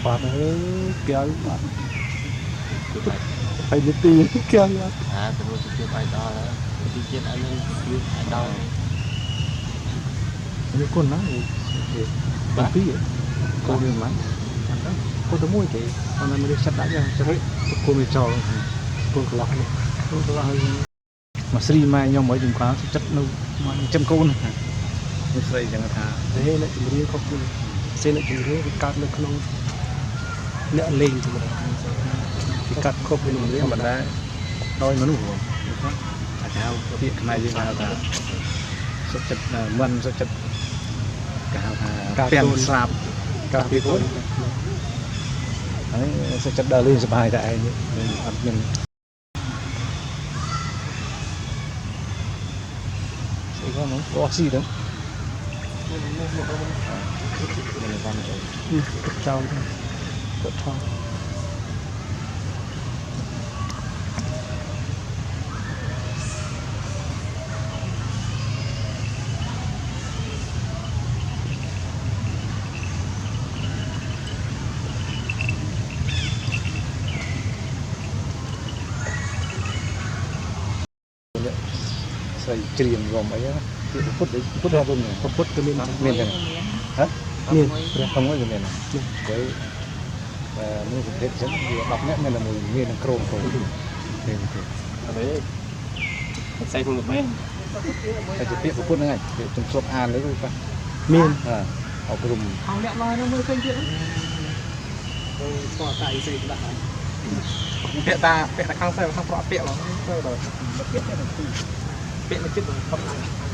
បាត់ហើយកែវបាត់ហើយនេះទីកែវបាត់ទៅរួចទៅបាយដល់ទីជាតិឲ្យនឹងគឺឲ្យដល់ នេះគុណណាបាទពីកូននេះមិនកូនទៅមួយទេអត់ណាមិនចិត្តដាក់យ៉ាងចិត្តកូនវាចោលកូនកន្លោះនេះកូនកន្លោះមកស្រីម៉ែខ្ញុំមកជំខាចិត្តនៅមកចំកូននេះស្រីចឹងថាទេអ្នកជំរៀនខុសគ្នាសេអ្នកជំរៀនវាកាត់នៅក្នុងអ្នកលេងទៅវាកាត់ខុសពីជំរៀនមិនដែរដោយមនុស្សអាចហៅពាក្យខ្មែរយើងហៅថាសុខចិត្តមិនសុខចិត្តគេហៅថាពាំងស្លាប់ការពីខ្លួនហើយសុខចិត្តដើរលេងសប្បាយតែឯងអត់មានស្អីក៏មកក៏ស៊ីទៅចោលទៅថងស្រីច្រៀងរំអីណាពុទ្ធពុទ្ធរំពុទ្ធគឺមានចឹងហ៎មានព្រះអង្គមួយមានទៅមួយប្រភេទចឹងវា10នាក់មានតែមួយមាននឹងក្រមទៅទេអត់ទេស្អីខ្លួនបែបតែជាពាក្យពុទ្ធហ្នឹងឯងខ្ញុំស្រុកអានទៅបាទមានអប់រំហៅអ្នកមកនៅមើលឃើញទៀតស្គាល់តែស្អីដាក់ពាក្យតាខាងស្រីខាងប្រក់ពាក្យហ្មងទៅដល់ពាក្យនេះពាក្យមកចិត្ត